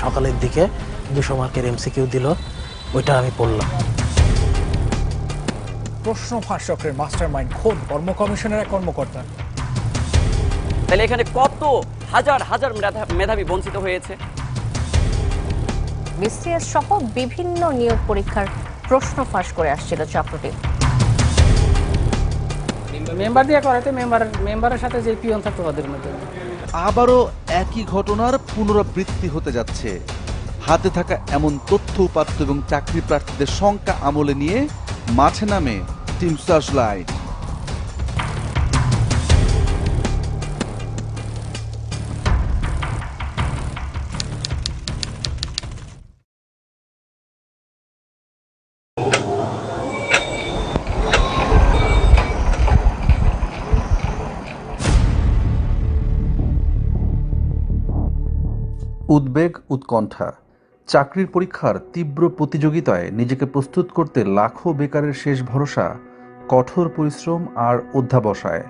সকালের দিকে 200 মার্কের এমসিকিউ দিল, ওইটা আমি পড়লাম। প্রশ্ন ফাঁস চক্রের মাস্টারমাইন্ড খোদ কর্ম কমিশনের এক কর্মকর্তা। তাহলে এখানে কত হাজার হাজার মেধাবী বঞ্চিত হয়েছে। বিসিএস সহ বিভিন্ন নিয়োগ পরীক্ষার প্রশ্ন ফাঁস করে আসছিল চক্রটি। মেম্বার দিয়ে করাতে মেম্বারের সাথে যে পিয়ন থাকতো ওদের মধ্যে। আবারও একই ঘটনার পুনরাবৃত্তি হতে যাচ্ছে। হাতে থাকা এমন তথ্য উপাত্ত এবং চাকরি প্রার্থীদের সংখ্যা আমলে নিয়ে মাঠে নামে টিম সার্চলাইট। উদ্বেগ, উৎকণ্ঠা, চাকরির পরীক্ষার তীব্র প্রতিযোগিতায় নিজেকে প্রস্তুত করতে লাখো বেকারের শেষ ভরসা কঠোর পরিশ্রম আর অধ্যাবসায়।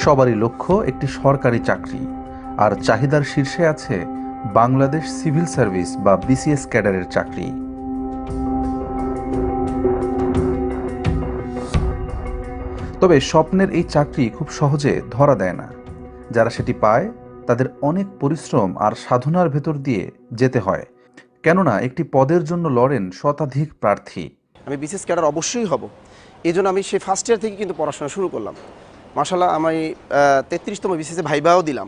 সবারই লক্ষ্য একটি সরকারি চাকরি, আর চাহিদার শীর্ষে আছে বাংলাদেশ সিভিল সার্ভিস বা বিসিএস ক্যাডারের চাকরি। তবে স্বপ্নের এই চাকরি খুব সহজে ধরা দেয় না। যারা সেটি পায় তাদের অনেক পরিশ্রম আর সাধনার ভেতর দিয়ে যেতে হয়, কেননা একটি পদের জন্য লড়েন শতাধিক প্রার্থী। আমি বিসিএস ক্যাডার অবশ্যই হব, এই জন্য আমি সেই ফার্স্ট ইয়ার থেকে কিন্তু পড়াশোনা শুরু করলাম। মাশাআল্লাহ, আমি 33তম বিসিএসে ভাইবাও দিলাম।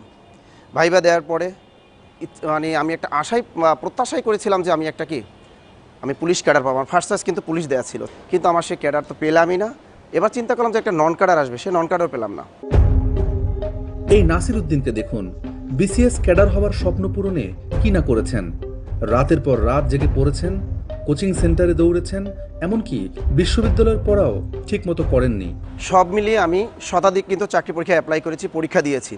ভাইবা দেওয়ার পরে মানে আমি একটা প্রত্যাশাই করেছিলাম যে আমি পুলিশ ক্যাডার পাবো। আমার ফার্স্ট চান্স কিন্তু পুলিশ দেওয়া ছিল, কিন্তু আমার সে ক্যাডার তো পেলামই না। এবার চিন্তা করলাম যে একটা নন ক্যাডার আসবে, সে নন ক্যাডার পেলাম না। এই নাসির উদ্দিনকে দেখুন, বিসিএস ক্যাডার হওয়ার স্বপ্ন পূরণে কি না করেছেন। রাতের পর রাত জেগে পড়েছেন, কোচিং সেন্টারে দৌড়েছেন, এমনকি বিশ্ববিদ্যালয়ের পড়াও ঠিকমতো করেননি। সব মিলিয়ে আমি শতাধিক কিন্তু চাকরি পরীক্ষা অ্যাপ্লাই করেছি, পরীক্ষা দিয়েছি।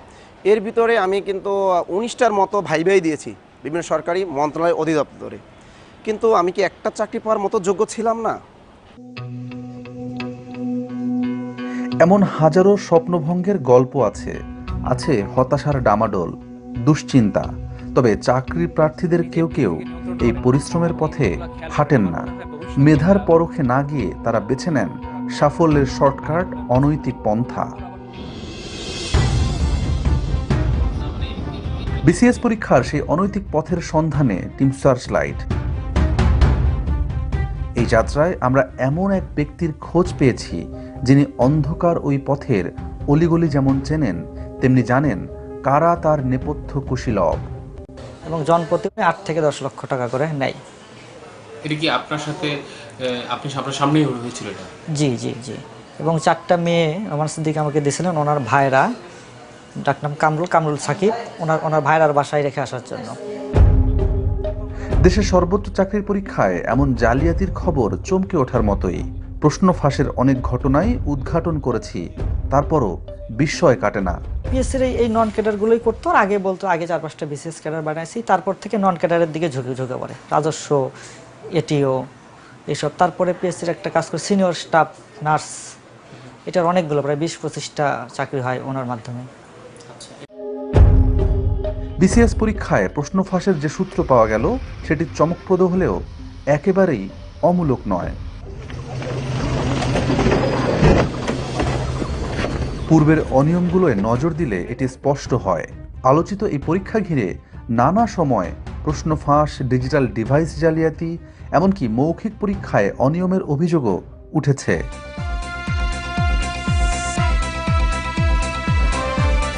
এর ভিতরে আমি কিন্তু 19টার মতো ভাইবাই দিয়েছি বিভিন্ন সরকারি মন্ত্রণালয় অধিদপ্তরে, কিন্তু আমি কি একটা চাকরি পাওয়ার মতো যোগ্য ছিলাম না? এমন হাজারো স্বপ্নভঙ্গের গল্প আছে হতাশার ডামাডোল, দুশ্চিন্তা। তবে চাকরি প্রার্থীদের কেউ কেউ এই পরিশ্রমের পথে হাঁটেন না। মেধার পরখে না গিয়ে তারা বেছে নেন সাফল্যের শর্টকাট, অনৈতিক পন্থা। বিসিএস পরীক্ষার সেই অনৈতিক পথের সন্ধানে টিম সার্চলাইট। এই যাত্রায় আমরা এমন এক ব্যক্তির খোঁজ পেয়েছি যিনি অন্ধকার ওই পথের অলিগলি যেমন চেনেন, তেমনি জানেন কারা তার নেপথ্য কুশীলব। এবং জনপ্রতি 8 থেকে 10 লক্ষ টাকা করে নেয়। এটা কি আপনার সাথে আপনার সামনেই হয়েছিল এটা? জি জি জি। এবং 4টা মেয়ে আমার দিকে আমাকে দিয়েছিলেন ওনার ভাইরা, ডাকনাম কামরুল সাকিব, ওনার ভাইরার বাসায় রেখে আসার জন্য। দেশের সর্বোচ্চ চাকরির পরীক্ষায় এমন জালিয়াতির খবর চমকে ওঠার মতোই। প্রশ্ন ফাঁসের অনেক ঘটনাই উদ্ঘাটন করেছি, তারপরও বিস্ময় কাটে না। পিএসসির এই নন ক্যাডারগুলোই করতো, আর আগে বলতো আগে 4-5টা বিসিএস ক্যাডার বানাইছি, তারপর থেকে নন ক্যাডারের দিকে ঝুঁকে পড়ে, রাজস্ব, এটিও এসব। তারপরে পিএসসির একটা কাজ করে সিনিয়র স্টাফ নার্স, এটার অনেকগুলো প্রায় 20-25টা চাকরি হয় ওনার মাধ্যমে। বিসিএস পরীক্ষায় প্রশ্ন ফাঁসের যে সূত্র পাওয়া গেল সেটি চমকপ্রদ হলেও একেবারেই অমূলক নয়। পূর্বের অনিয়মগুলোয় নজর দিলে এটি স্পষ্ট হয়। আলোচিত এই পরীক্ষা ঘিরে নানা সময় প্রশ্ন ফাঁস, ডিজিটাল ডিভাইস জালিয়াতি, এমনকি মৌখিক পরীক্ষায় অনিয়মের অভিযোগও উঠেছে।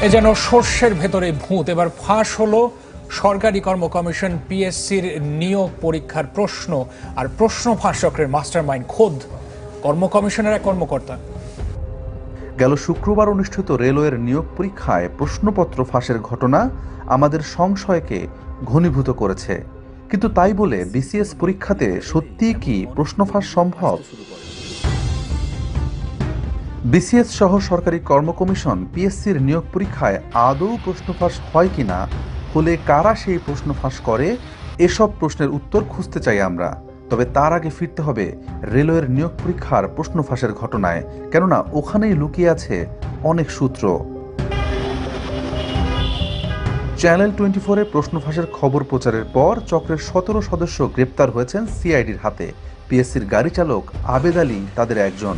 এ যেন সর্ষের ভেতরে ভূত। এবার ফাঁস হলো সরকারি কর্ম কমিশন পিএসসির নিয়োগ পরীক্ষার প্রশ্ন আর প্রশ্ন ফাঁস চক্রের মাস্টারমাইন্ড খোদ কর্ম কমিশনের এক কর্মকর্তা। গেল শুক্রবার অনুষ্ঠিত রেলওয়ের নিয়োগ পরীক্ষায় প্রশ্নপত্র ফাঁসের ঘটনা আমাদের সংশয়কে ঘনীভূত করেছে। কিন্তু তাই বলে বিসিএস পরীক্ষাতে সত্যিই কি প্রশ্ন ফাঁস সম্ভব? বিসিএস সহ সরকারি কর্ম কমিশন পিএসসির নিয়োগ পরীক্ষায় আদৌ প্রশ্ন ফাঁস হয় কিনা, হলে কারা সেই প্রশ্ন ফাঁস করে, এসব প্রশ্নের উত্তর খুঁজতে চাই আমরা। তবে তার আগে ফিরতে হবে রেলওয়ের নিয়োগ পরীক্ষার প্রশ্ন ফাঁসের ঘটনায়, কেননা ওখানেই লুকিয়ে আছে অনেক সূত্র। চ্যানেল 24-এ প্রশ্ন ফাঁসের খবর প্রচারের পর চক্রের 17 সদস্য গ্রেপ্তার হয়েছেন সিআইডির হাতে। পিএসসির গাড়ি চালক আবেদ আলী তাদের একজন।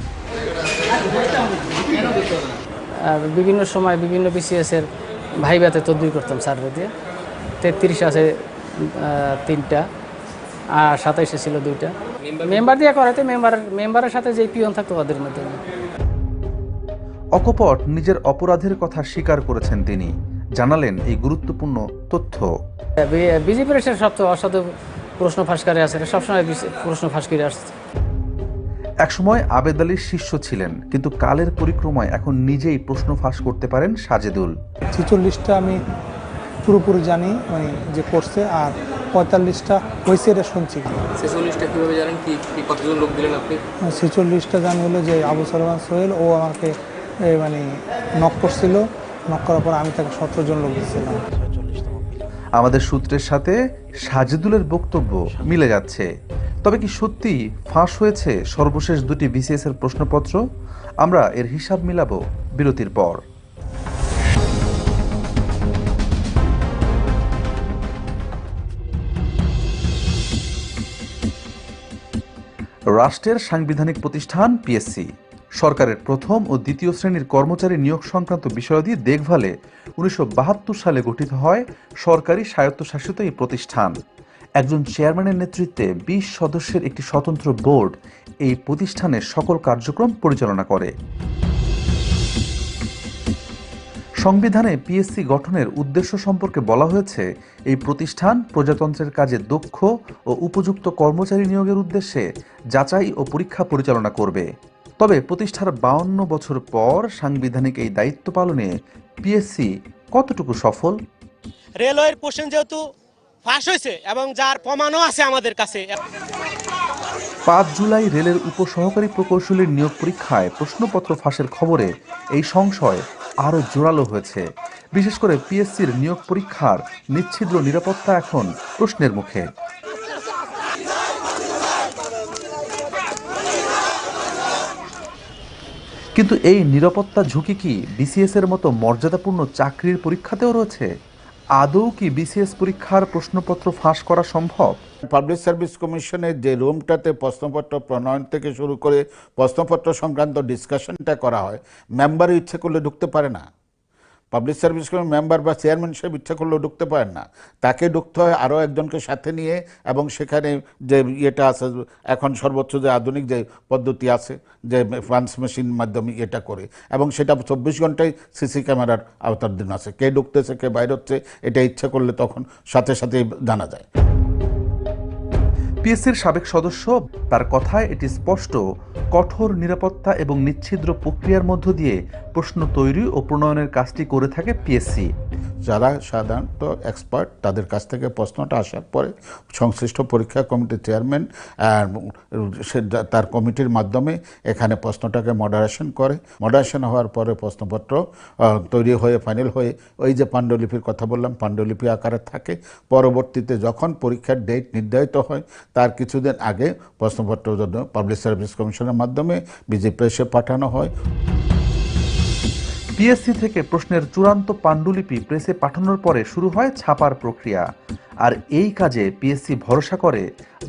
আর বিভিন্ন সময় বিভিন্ন বিসিএস এর ভাইভাতে তদবির করতাম স্যাররা দিয়ে। 33 আছে 3টা, আর 27 ছিল 2টা। মেম্বার দিয়ে করাতে মেম্বারের সাথে যে পিয়ন থাকতো ওদের মাধ্যমে। অকপট নিজের অপরাধের কথা স্বীকার করেছেন তিনি, জানালেন এই গুরুত্বপূর্ণ তথ্য। বিজেপির সবচেয়ে অসাধু প্রশ্ন ফাঁসকারী আছে, সবসময় প্রশ্ন ফাঁস করে আসছে। একসময় আবেদ আলীর শিষ্য ছিলেন, কিন্তু কালের পরিক্রমায় এখন নিজেই প্রশ্ন ফাঁস করতে পারেন সাজেদুল। 46টা আমি পুরোপুরি জানি মানে যে করছে, আর 45টা হয়েছে এটা শুনছি। 46টা কিভাবে জানেন? কি কতজন লোক দিলেন আপনি? 46টা জানি হলো যে আবু সালমান সোহেল ও আমাকে মানে নক করছিল, নক করার পর আমি তাকে 17 জন লোক দিচ্ছিলাম। আমাদের সূত্রের সাথে সাজেদুলের বক্তব্য মিলে যাচ্ছে। তবে কি সত্যি ফাঁস হয়েছে সর্বশেষ 2টি বিসিএস এর প্রশ্নপত্র? আমরা এর হিসাব মিলাবো বিরতির পর। রাষ্ট্রের সাংবিধানিক প্রতিষ্ঠান পিএসসি সরকারের প্রথম ও দ্বিতীয় শ্রেণীর কর্মচারী নিয়োগ সংক্রান্ত বিষয়াদি দেখভালে 1972 সালে গঠিত হয় সরকারি স্বায়ত্তশাসিত এই প্রতিষ্ঠান। একজন চেয়ারম্যানের নেতৃত্বে 20 সদস্যের একটি স্বতন্ত্র বোর্ড এই প্রতিষ্ঠানের সকল কার্যক্রম পরিচালনা করে। সংবিধানে পিএসসি গঠনের উদ্দেশ্য সম্পর্কে বলা হয়েছে, এই প্রতিষ্ঠান প্রজাতন্ত্রের কাজে দক্ষ ও উপযুক্ত কর্মচারী নিয়োগের উদ্দেশ্যে যাচাই ও পরীক্ষা পরিচালনা করবে। তবে প্রতিষ্ঠার 52 বছর পর সাংবিধানিক এই দায়িত্ব পালনে পিএসসি কতটুকু সফল? রেলওয়ের কোশ্চেন যেহেতু ফাঁস হয়েছে এবং যার প্রমাণও আছে আমাদের কাছে। 5 জুলাই রেলের উপসহকারী প্রকৌশলীর নিয়োগ পরীক্ষায় প্রশ্নপত্র ফাঁসের খবরে এই সংশয় আরও জোরালো হয়েছে। বিশেষ করে পিএসসির নিয়োগ পরীক্ষার নিচ্ছিদ্র নিরাপত্তা এখন প্রশ্নের মুখে। কিন্তু এই নিরাপত্তা ঝুঁকি কি বিসিএস এর মতো মর্যাদাপূর্ণ চাকরির পরীক্ষাতেও রয়েছে? আদৌ কি বিসিএস পরীক্ষার প্রশ্নপত্র ফাঁস করা সম্ভব? পাবলিক সার্ভিস কমিশনের যে রুমটাতে প্রশ্নপত্র প্রণয়ন থেকে শুরু করে প্রশ্নপত্র সংক্রান্ত ডিসকাশনটা করা হয়, মেম্বার ইচ্ছে করলে ঢুকতে পারে না। পাবলিক সার্ভিস কমিশন মেম্বার বা চেয়ারম্যান সাহেব ইচ্ছা করলেও ঢুকতে পারেন না, তাকে ঢুকতে হয় আরও একজনকে সাথে নিয়ে। এবং সেখানে যে ইয়েটা আছে, এখন সর্বোচ্চ যে আধুনিক যে পদ্ধতি আছে, যে ফান্স মেশিন মাধ্যমে এটা করে, এবং সেটা 24 ঘন্টায় সিসি ক্যামেরার আওতাধীন আছে। কে ঢুকতেছে কে বাইরে হচ্ছে এটা ইচ্ছা করলে তখন সাথে সাথেই জানা যায়। পিএসসির সাবেক সদস্য, তার কথায় এটি স্পষ্ট, কঠোর নিরাপত্তা এবং নিচ্ছিদ্র প্রক্রিয়ার মধ্য দিয়ে প্রশ্ন তৈরি ও প্রণয়নের কাজটি করে থাকে পিএসসি। যারা সাধারণত এক্সপার্ট, তাদের কাছ থেকে প্রশ্নটা আসার পরে সংশ্লিষ্ট পরীক্ষা কমিটির চেয়ারম্যান তার কমিটির মাধ্যমে এখানে প্রশ্নটাকে মডারেশন করে। মডারেশন হওয়ার পরে প্রশ্নপত্র তৈরি হয়ে ফাইনাল হয়ে ওই যে পাণ্ডুলিপির কথা বললাম, পাণ্ডুলিপি আকারে থাকে। পরবর্তীতে যখন পরীক্ষার ডেট নির্ধারিত হয় তার কিছুদিন আগে প্রশ্নপত্র পাবলিক সার্ভিস কমিশনের মাধ্যমে বিজেপি পাঠানো হয়। পিএসসি থেকে প্রশ্নের চূড়ান্ত পাণ্ডুলিপি প্রেসে পাঠানোর পরে শুরু হয় ছাপার প্রক্রিয়া। আর এই কাজে পিএসসি ভরসা করে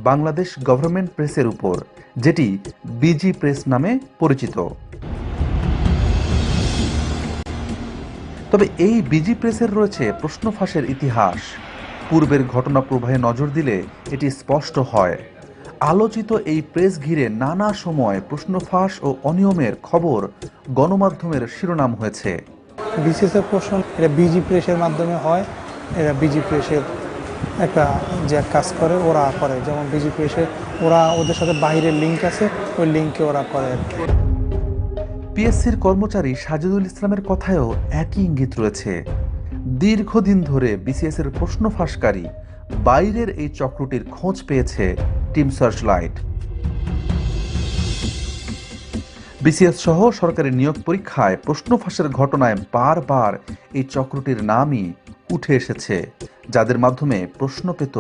বাংলাদেশ গভর্নমেন্ট প্রেসের উপর, যেটি বিজি প্রেস নামে পরিচিত। তবে এই বিজি প্রেসের রয়েছে প্রশ্ন ফাঁসের ইতিহাস। পূর্বের ঘটনা প্রবাহে নজর দিলে এটি স্পষ্ট হয়। আলোচিত এই প্রেস ঘিরে নানা সময় প্রশ্ন ফাঁস ও অনিয়মের খবর গণমাধ্যমের শিরোনাম হয়েছে। বিসিএস এর প্রশ্ন এটা বিজি প্রেসের মাধ্যমে হয়। এরা বিজি প্রেসের একটা যে কাজ করে ওরা করে, যেমন বিজি প্রেসের ওরা ওদের সাথে বাইরের লিঙ্ক আছে, ওই লিঙ্কে ওরা করে। পিএসসির কর্মচারী সাজেদুল ইসলামের কথায়ও একই ইঙ্গিত রয়েছে। দীর্ঘদিন ধরে বিসিএস এর প্রশ্ন ফাঁসকারী বাইরের এই চক্রটির খোঁজ পেয়েছে টিম সার্চলাইট। বিসিএস সহ সরকারি নিয়োগ পরীক্ষায় প্রশ্ন ফাঁসের ঘটনায় বারবার এই চক্রটির নামই উঠে এসেছে, যাদের মাধ্যমে প্রশ্ন পেত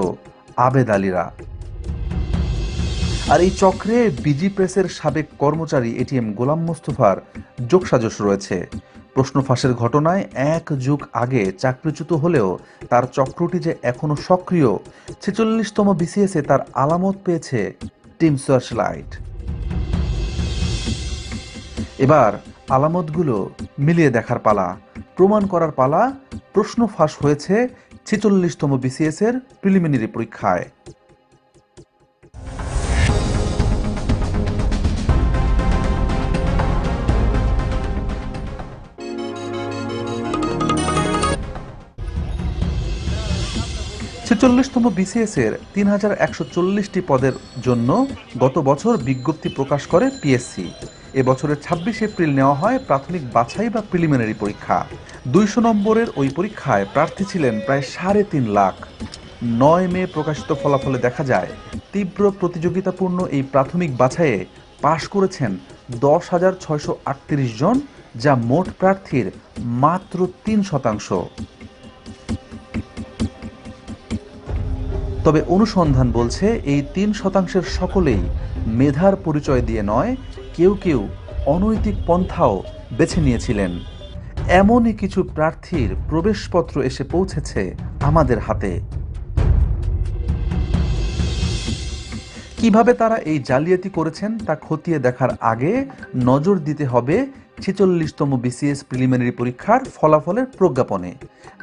আবেদ আলীরা। আর এই চক্রে বিজি প্রেসের সাবেক কর্মচারী এটিএম গোলাম মোস্তফার যোগসাজশ রয়েছে। প্রশ্ন ফাঁসের ঘটনায় 1 যুগ আগে চাকরিচ্যুত হলেও তার চক্রটি যে এখনো সক্রিয়, 46তম বিসিএসে তার আলামত পেয়েছে টিম সার্চলাইট। এবার আলামতগুলো মিলিয়ে দেখার পালা, প্রমাণ করার পালা। প্রশ্ন ফাঁস হয়েছে 46তম বিসিএস এর প্রিলিমিনারি পরীক্ষায়। ছেচল্লিশতম বিসিএস এর 3140টি পদের জন্য গত বছর বিজ্ঞপ্তি প্রকাশ করে পিএসসি। এবছরের 26 এপ্রিল নেওয়া হয় প্রাথমিক বাছাই বা প্রিলিমিনারি পরীক্ষা। 200 নম্বরের ওই পরীক্ষায় প্রার্থী ছিলেন প্রায় 3.5 লাখ। 9 মে প্রকাশিত ফলাফলে দেখা যায় তীব্র প্রতিযোগিতাপূর্ণ এই প্রাথমিক বাছাইয়ে পাশ করেছেন 10,638 জন, যা মোট প্রার্থীর মাত্র 3%। তবে অনুসন্ধান বলছে এই 3%-এর সকলেই মেধার পরিচয় দিয়ে নয়, কেউ কেউ অনৈতিক পন্থাও বেছে নিয়েছিলেন। এমনই কিছু প্রার্থীর প্রবেশপত্র এসে পৌঁছেছে আমাদের হাতে। কিভাবে তারা এই জালিয়াতি করেছেন তা খতিয়ে দেখার আগে নজর দিতে হবে 46তম বিসিএস প্রিলিমিনারি পরীক্ষার ফলাফলের প্রজ্ঞাপনে।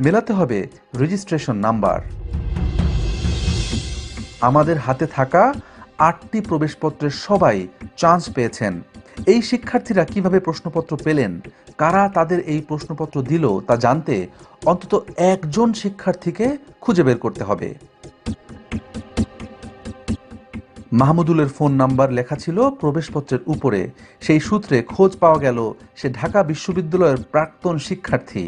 মেলাতে হবে রেজিস্ট্রেশন নাম্বার। আমাদের হাতে থাকা 8টি প্রবেশপত্রের সবাই চান্স পেয়েছেন। এই শিক্ষার্থীরা কিভাবে প্রশ্নপত্র পেলেন, কারা তাদের এই প্রশ্নপত্র দিল তা জানতে অন্তত একজন শিক্ষার্থীকে খুঁজে বের করতে হবে। মাহমুদুলের ফোন নাম্বার লেখা ছিল প্রবেশপত্রের উপরে। সেই সূত্রে খোঁজ পাওয়া গেল সে ঢাকা বিশ্ববিদ্যালয়ের প্রাক্তন শিক্ষার্থী।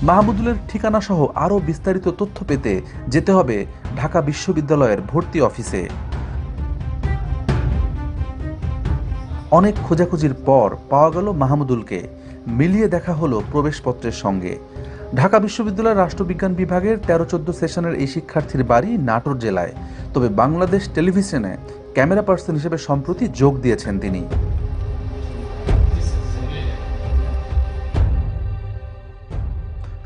মাহমুদুলের ঠিকানা সহ আরও বিস্তারিত তথ্য পেতে যেতে হবে ঢাকা বিশ্ববিদ্যালয়ের ভর্তি অফিসে। অনেক খোঁজাখুঁজির পর পাওয়া গেল মাহমুদুলকে। মিলিয়ে দেখা হলো প্রবেশপত্রের সঙ্গে। ঢাকা বিশ্ববিদ্যালয়ের রাষ্ট্রবিজ্ঞান বিভাগের 13-14 সেশনের এই শিক্ষার্থীর বাড়ি নাটোর জেলায়। তবে বাংলাদেশ টেলিভিশনে ক্যামেরা পার্সন হিসেবে সম্প্রতি যোগ দিয়েছেন তিনি।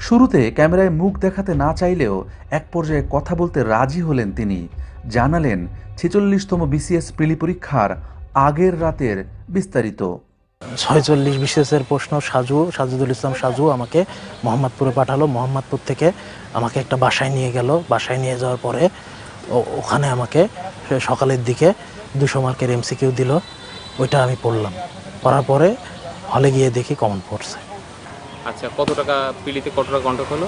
শুরুতে ক্যামেরায় মুখ দেখাতে না চাইলেও এক পর্যায়ে কথা বলতে রাজি হলেন তিনি। জানালেন 46তম বিসিএস প্রিলি পরীক্ষার আগের রাতের বিস্তারিত। 46 বিসিএসের প্রশ্ন সাজুদুল ইসলাম সাজু আমাকে মোহাম্মদপুরে পাঠালো। মোহাম্মদপুর থেকে আমাকে একটা বাসায় নিয়ে গেল। বাসায় নিয়ে যাওয়ার পরে ওখানে আমাকে সকালের দিকে 200 মার্কের এমসিকিউ দিল। ওইটা আমি পড়লাম। পড়ার পরে হলে গিয়ে দেখি কমন পড়ছে। আচ্ছা, কত টাকা পিলিতে কত টাকা কন্ট্যাক্ট হলো?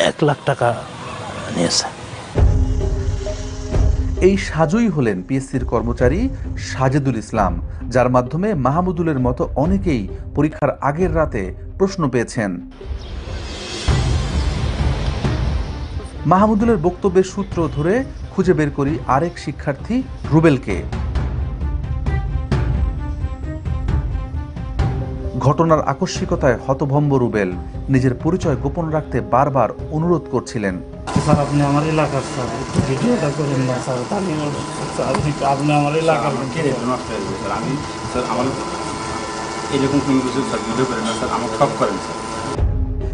1 লাখ টাকা নিয়েছে। এই সাজুই হলেন পিএসসির কর্মচারী সাজেদুল ইসলাম, যার মাধ্যমে মাহমুদুলের মতো অনেকেই পরীক্ষার আগের রাতে প্রশ্ন পেয়েছেন। মাহমুদুলের বক্তব্যের সূত্র ধরে খুঁজে বের করি আরেক শিক্ষার্থী রুবেলকে। ঘটনার আকস্মিকতায় হতভম্ব রুবেল নিজের পরিচয় গোপন রাখতে বারবার অনুরোধ করছিলেন। স্যার, আপনি আমার এলাকার স্যার, একটু ভিডিওটা করেন না স্যার। আপনি আমার এলাকার আমি স্যার আমার এরকম কোনো কিছু স্যার ভিডিও করেন না স্যার, আমার সব করেন স্যার।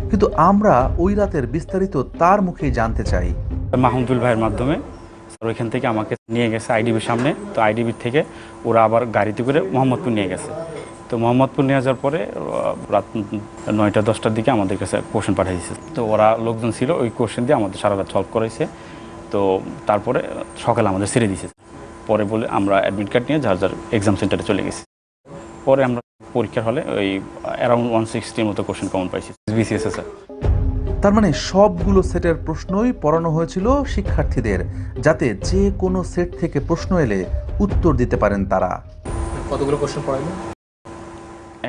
কিন্তু আমরা ওই রাতের বিস্তারিত তার মুখেই জানতে চাই। মাহমুদুল ভাইয়ের মাধ্যমে স্যার ওইখান থেকে আমাকে নিয়ে গেছে আইডিবির সামনে। তো আইডিবির থেকে ওরা আবার গাড়িতে করে মোহাম্মদপুর নিয়ে গেছে। তো মোহাম্মদপুর নিয়ে যাওয়ার পরে রাত 9টা-10টার দিকে আমাদের কাছে কোশ্চেন পাঠিয়েছে। তো ওরা লোকজন ছিল, ওই কোশ্চেন দিয়ে আমাদের সারা রাত সলভ করাইছে। তো তারপরে সকালে আমাদের ছেড়ে দিয়েছে। পরে বলে আমরা অ্যাডমিট কার্ড নিয়ে যার যার এক্সাম সেন্টারে চলে গেছি। পরে আমরা পরীক্ষার হলে ওই অ্যারাউন্ড 160-র মতো কোশ্চেন কমন পাইছি বিসিএস এ। তার মানে সবগুলো সেটের প্রশ্নই পড়ানো হয়েছিল শিক্ষার্থীদের, যাতে যে কোনো সেট থেকে প্রশ্ন এলে উত্তর দিতে পারেন তারা। কতগুলো কোশ্চেন পড়াইলো?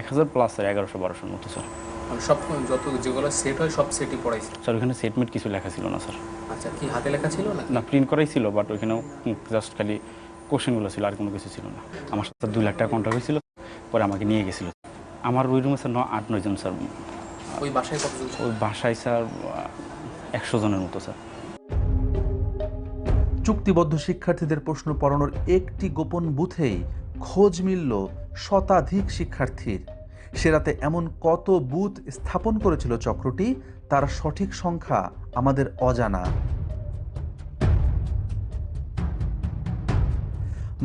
1000 প্লাস স্যার, 1100-1200 মতো স্যার। সব যত যেগুলো সেট হয় সব সেটই পড়াইছে স্যার? ওইখানে সেটমেট কিছু লেখা ছিল না স্যার। আচ্ছা, কি হাতে লেখা ছিল না? না, প্রিন্ট করাই ছিল, বাট ওইখানেও জাস্ট খালি কোশ্চেনগুলো ছিল, আর কোনো কিছু ছিল না। আমার সাথে 2 লাখ টাকা কন্ট্যাক্ট হয়েছিল, পরে আমাকে নিয়ে গেছিল। আমার ওই রুমে স্যার 8-9 জন স্যার। ওই বাসায় কতজন? ওই বাসায় স্যার 100 জনের মতো স্যার। চুক্তিবদ্ধ শিক্ষার্থীদের প্রশ্ন পড়ানোর একটি গোপন বুথেই খোঁজ মিলল শতাধিক শিক্ষার্থীর। সে রাতে এমন কত বুথ স্থাপন করেছিল চক্রটি, তার সঠিক সংখ্যা আমাদের অজানা।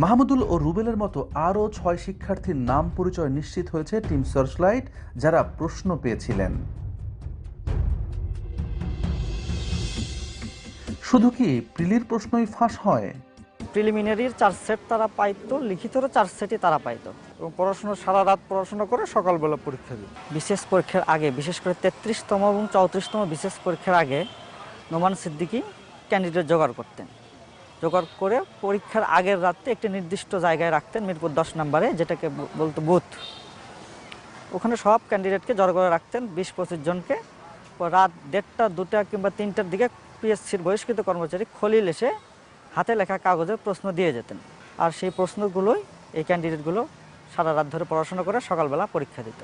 মাহমুদুল ও রুবেলের মতো আরও 6 শিক্ষার্থীর নাম পরিচয় নিশ্চিত হয়েছে টিম সার্চলাইট, যারা প্রশ্ন পেয়েছিলেন। শুধু কি প্রিলির প্রশ্নই ফাঁস হয়? প্রিলিমিনারির 4 সেট তারা পাইতো, লিখিতরও 4 সেটই তারা পাইতো, এবং পড়াশোনা সারা রাত পড়াশোনা করে সকালবেলা পরীক্ষা দিত। বিশেষ পরীক্ষার আগে, বিশেষ করে 33তম এবং 34তম বিশেষ পরীক্ষার আগে নোমান সিদ্দিকী ক্যান্ডিডেট জোগাড় করতেন। জোগাড় করে পরীক্ষার আগের রাতে একটি নির্দিষ্ট জায়গায় রাখতেন, মিরপুর 10 নম্বরে, যেটাকে বলতো বুথ। ওখানে সব ক্যান্ডিডেটকে জড়ো করে রাখতেন, 20-25 জনকে। রাত 1:30, 2টা কিংবা 3টার দিকে পিএসসির বহিষ্কৃত কর্মচারী খলিল এসে হাতে লেখা কাগজে প্রশ্ন দিয়ে যেতেন, আর সেই প্রশ্নগুলোই এই ক্যান্ডিডেটগুলো সারা রাত ধরে পড়াশোনা করে সকালবেলা পরীক্ষা দিত।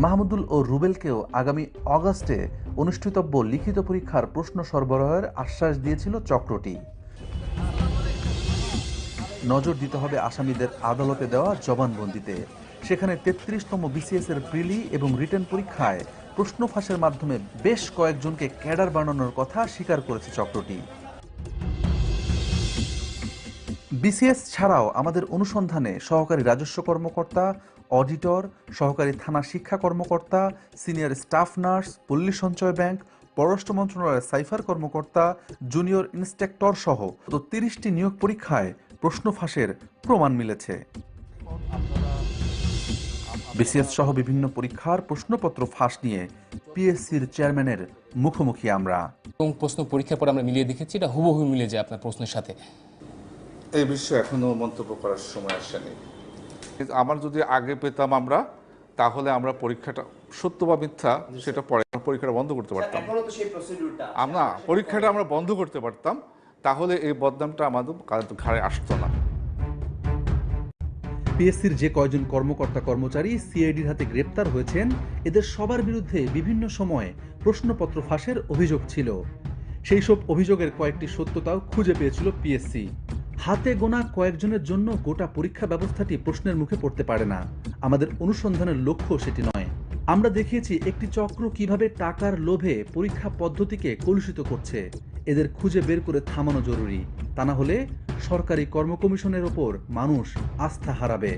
মাহমুদুল ও রুবেলকেও আগামী অগাস্টে অনুষ্ঠিতব্য লিখিত পরীক্ষার প্রশ্ন সরবরাহের আশ্বাস দিয়েছিল চক্রটি। নজর দিতে হবে আসামিদের আদালতে দেওয়া জবানবন্দিতে। সেখানে 33তম বিসিএস এর প্রিলি এবং রিটেন পরীক্ষায় প্রশ্ন ফাঁসের মাধ্যমে বেশ কয়েকজনকে ক্যাডার বানানোর কথা স্বীকার করেছে চক্রটি। বিসিএস ছাড়াও আমাদের অনুসন্ধানে সহকারী রাজস্ব কর্মকর্তা, অডিটর, সহকারী থানা শিক্ষা কর্মকর্তা, সিনিয়র স্টাফ নার্স, পল্লী সঞ্চয় ব্যাংক, পররাষ্ট্র মন্ত্রণালয়ের সাইফার কর্মকর্তা, জুনিয়র ইন্সপেক্টর সহ 30টি নিয়োগ পরীক্ষায় প্রশ্ন ফাঁসের প্রমাণ মিলেছে। বিসিএস সহ বিভিন্ন পরীক্ষার প্রশ্নপত্র ফাঁস নিয়ে পিএসসির চেয়ারম্যানের মুখোমুখি আমরা। এবং প্রশ্ন পরীক্ষার পর আমরা মিলিয়ে দেখেছি, এটা হুবহু মিলে যায় আপনার প্রশ্নের সাথে। এই বিষয়ে এখনো মন্তব্য করার সময় আসেনি। আমার যদি আগে পেতাম আমরা, তাহলে আমরা পরীক্ষাটা সত্য বা মিথ্যা সেটা পরে পরীক্ষাটা বন্ধ করতে পারতাম। আমরা পরীক্ষাটা আমরা বন্ধ করতে পারতাম, তাহলে এই বদনামটা আমাদের ঘাড়ে আসতো না। পিএসসির যে কয়জন কর্মকর্তা কর্মচারী সিআইডির হাতে গ্রেপ্তার হয়েছেন, এদের সবার বিরুদ্ধে বিভিন্ন সময়ে প্রশ্নপত্র ফাঁসের অভিযোগ ছিল। সেই সব অভিযোগের কয়েকটি সত্যতাও খুঁজে পেয়েছিল পিএসসি। হাতে গোনা কয়েকজনের জন্য গোটা পরীক্ষা ব্যবস্থাটি প্রশ্নের মুখে পড়তে পারে না। আমাদের অনুসন্ধানের লক্ষ্য সেটি নয়। আমরা দেখিয়েছি একটি চক্র কিভাবে টাকার লোভে পরীক্ষা পদ্ধতিকে কলুষিত করছে। এদের খুঁজে বের করে থামানো জরুরি, তা না হলে সরকারি কর্ম কমিশনের ওপর মানুষ আস্থা হারাবে।